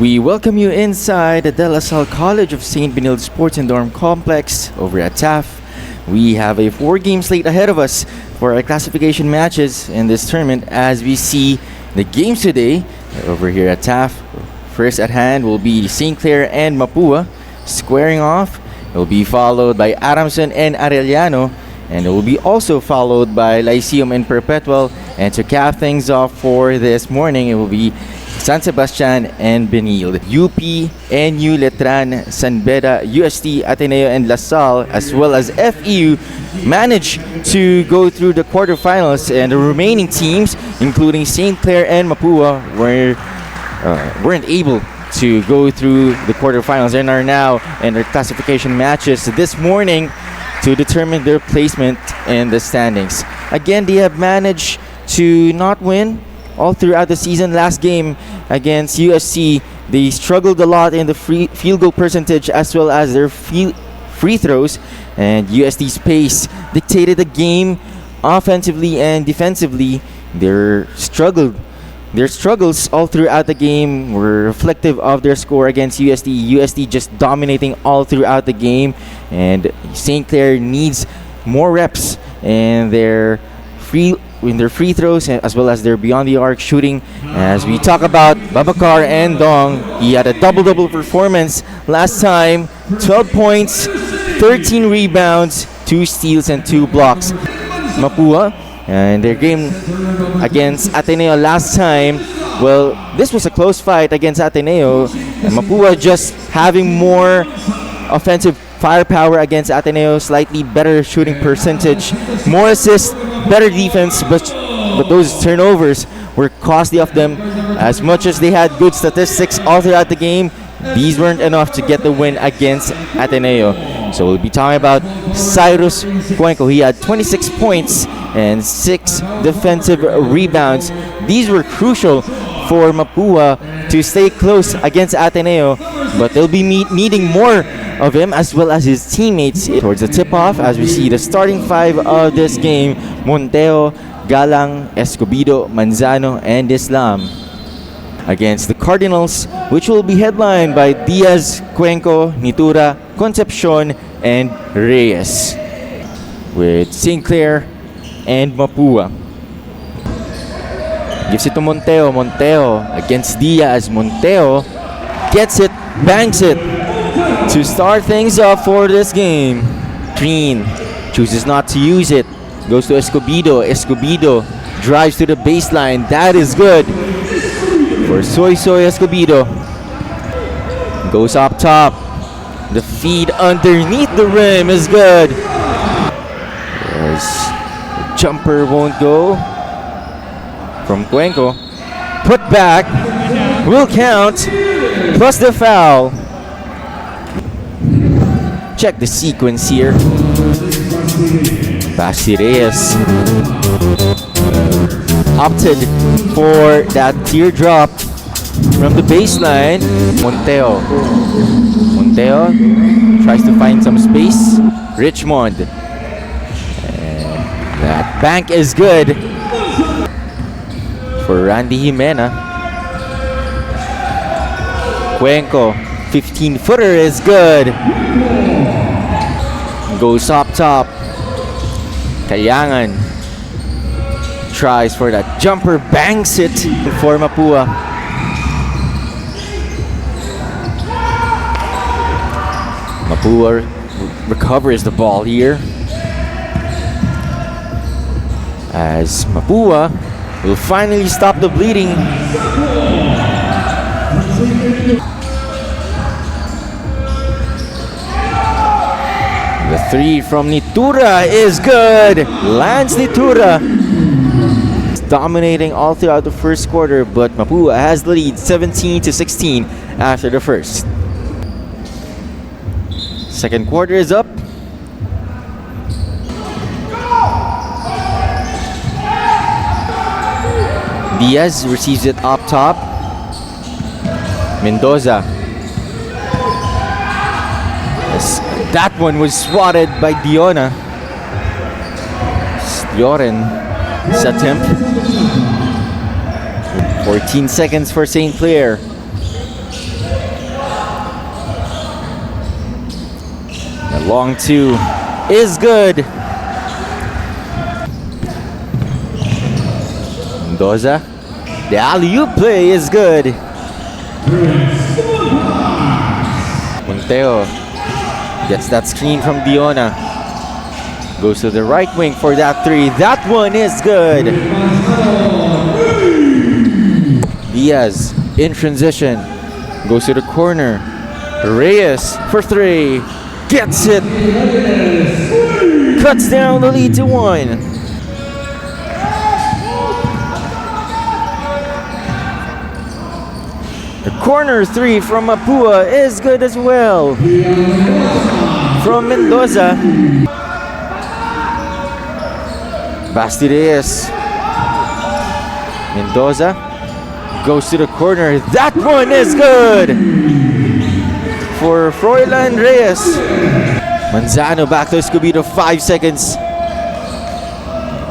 We welcome you inside the De La Salle College of St. Benilde Sports and Dorm Complex over at TAF. We have a 4-game slate ahead of us for our classification matches in this tournament as we see the games today over here at TAF. First at hand will be St. Clair and Mapúa squaring off. It will be followed by Adamson and Arellano, and it will be also followed by Lyceum and Perpetual. And to cap things off for this morning, it will be San Sebastian and Benilde, UP, NU, Letran, San Beda, UST, Ateneo, and La Salle, as well as FEU, managed to go through the quarterfinals, and the remaining teams, including St. Clair and Mapúa, weren't able to go through the quarterfinals and are now in their classification matches this morning to determine their placement in the standings. Again, they have managed to not win all throughout the season. Last game against USC, they struggled a lot in the field goal percentage as well as their free throws, and USD's pace dictated the game offensively and defensively. Their struggles all throughout the game were reflective of their score against USD. USD just dominating all throughout the game, and St. Clair needs more reps in their free throws as well as their beyond the arc shooting. As we talk about Babacar and Dong, he had a double-double performance last time. 12 points, 13 rebounds, 2 steals, and 2 blocks. Mapúa and their game against Ateneo last time, well, this was a close fight against Ateneo. And Mapúa just having more offensive firepower against Ateneo, slightly better shooting percentage, more assists, better defense, but those turnovers were costly of them. As much as they had good statistics all throughout the game, these weren't enough to get the win against Ateneo. So we'll be talking about Cyrus Cuenco. He had 26 points and 6 defensive rebounds. These were crucial for Mapúa to stay close against Ateneo, but they'll be needing more of him as well as his teammates towards the tip-off as we see the starting 5 of this game: Monteo, Galang, Escobedo, Manzano, and Islam against the Cardinals, which will be headlined by Diaz, Cuenco, Nitura, Concepcion, and Reyes, with St. Clair and Mapúa. Gives it to Monteo. Monteo against Diaz. Monteo gets it, banks it to start things off for this game. Green chooses not to use it. Goes to Escobedo. Escobedo drives to the baseline. That is good for Soy Escobedo. Goes up top. The feed underneath the rim is good. Yes. The jumper won't go from Cuenco. Put back will count, plus the foul. Check the sequence here. Basti Reyes opted for that teardrop from the baseline. Monteo tries to find some space. Richmond. And that bank is good for Randy Jimena. Cuenco, 15-footer is good. Goes up top. Kayangan tries for that jumper, banks it for Mapúa. Mapúa recovers the ball here as Mapúa will finally stop the bleeding. The 3 from Nitura is good. Lance Nitura is dominating all throughout the first quarter, but Mapúa has the lead 17-16 after the first. Second quarter is up. Diaz receives it up top. Mendoza. Yes, that one was swatted by Diona. Loren's attempt. 14 seconds for St. Clair. Long two is good. Mendoza. The alley-oop play is good. Monteo gets that screen from Diona. Goes to the right wing for that three. That one is good. Diaz in transition. Goes to the corner. Reyes for three. Gets it. Cuts down the lead to 1. The corner three from Mapúa is good as well. From Mendoza. Basti Reyes. Mendoza goes to the corner. That one is good for Froilan Reyes. Manzano back to Escobedo, 5 seconds.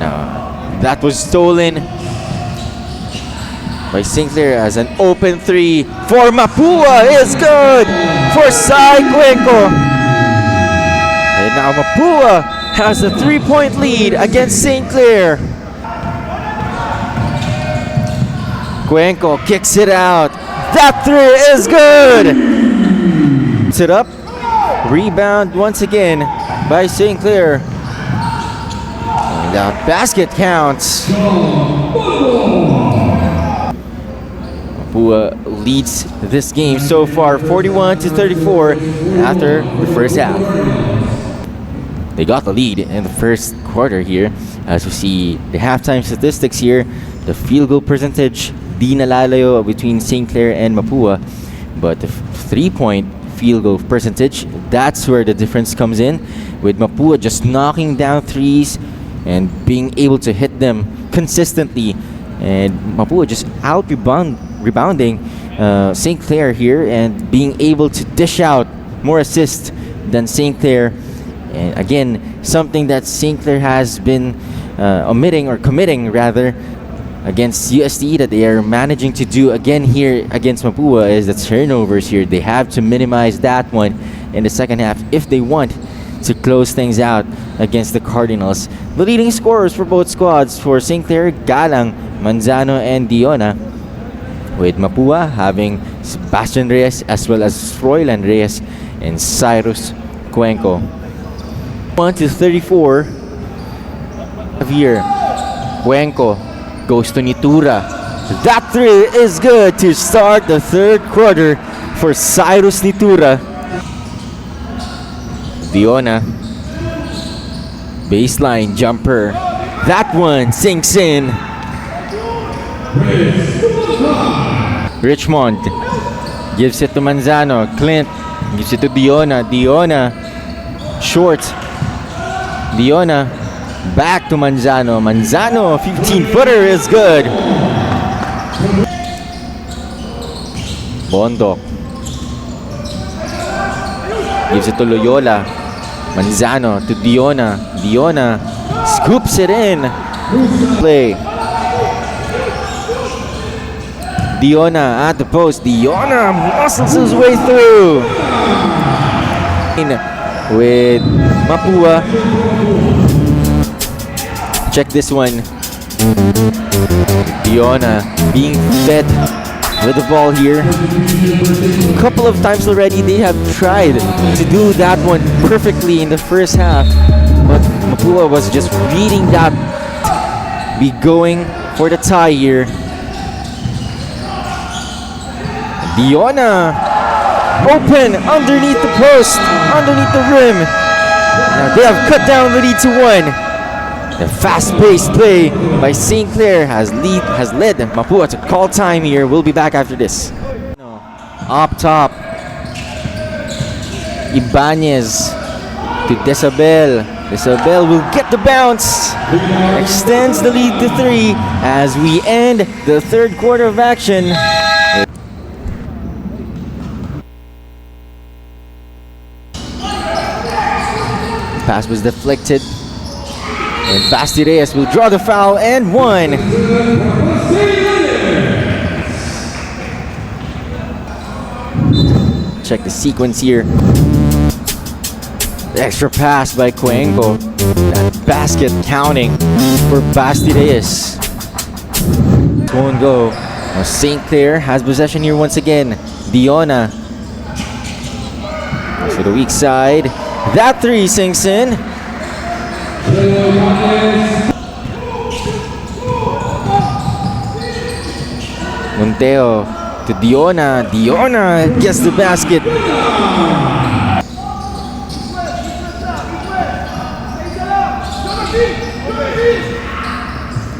Now, that was stolen by Sinclair as an open three for Mapúa is good for Sai Cuenco. And now Mapúa has a 3-point lead against St. Clair. Cuenco kicks it out. That three is good. Puts it up. Rebound once again by St. Clair. And that basket counts. Mapúa leads this game so far 41-34 after the first half. They got the lead in the first quarter here. As we see the halftime statistics here, the field goal percentage di nalalayo between St. Clair and Mapúa, but the 3-point field goal percentage, that's where the difference comes in, with Mapúa just knocking down threes and being able to hit them consistently, and Mapúa just rebounding St. Clair here and being able to dish out more assists than St. Clair. And again, something that St. Clair has been committing rather against UST that they are managing to do again here against Mapúa is the turnovers here. They have to minimize that one in the second half if they want to close things out against the Cardinals. The leading scorers for both squads for St. Clair, Galang, Manzano, and Diona, with Mapúa having Sebastian Reyes as well as Froilan Reyes and Cyrus Cuenco. 1-34 of here. Cuenco goes to Nitura. That three is good to start the third quarter for Cyrus Nitura. Diona. Baseline jumper. That one sinks in. Richmond gives it to Manzano. Clint gives it to Diona. Diona short. Diona back to Manzano. Manzano 15-footer is good. Bondo gives it to Loyola. Manzano to Diona. Diona scoops it in. Play. Diona at the post. Diona muscles his way through. With Mapúa. Check this one. Diona being fed with the ball here. A couple of times already they have tried to do that one perfectly in the first half, but Mapúa was just reading that. Be going for the tie here. Diona open underneath the post, underneath the rim. Now they have cut down the lead to 1. The fast-paced play by St. Clair has led Mapúa to call time here. We'll be back after this. Up top, Ibanez to Desabel. Desabel will get the bounce. Extends the lead to 3 as we end the third quarter of action. Pass was deflected. And Basti Reyes will draw the foul and 1. Check the sequence here. Extra pass by Cuenco. That basket counting for Basti Reyes. Won't go. Now St. Clair has possession here once again. Diona. To the weak side. That three sinks in. Monteo to Diona. Diona gets the basket.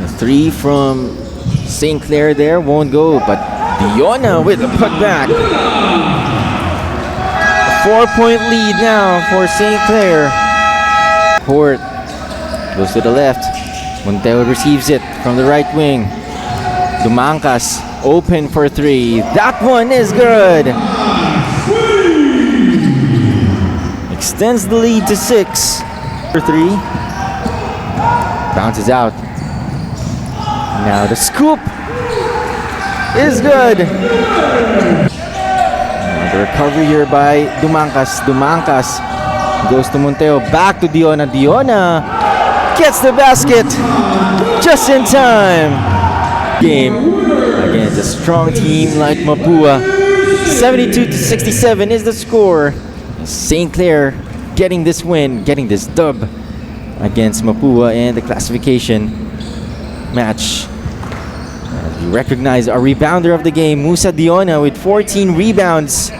The three from St. Clair there won't go, but Diona with the putback. A 4-point lead now for St. Clair. Court goes to the left. Monteo receives it from the right wing. Dumancas open for three. That one is good. Extends the lead to 6 for three. Bounces out. Now the scoop is good. The recovery here by Dumancas. Dumancas goes to Monteo. Back to Diona. Diona gets the basket just in time. Game against a strong team like Mapúa. 72-67 is the score. St. Clair getting this win, getting this dub against Mapúa in the classification match. We recognize our rebounder of the game, Musa Diona, with 14 rebounds.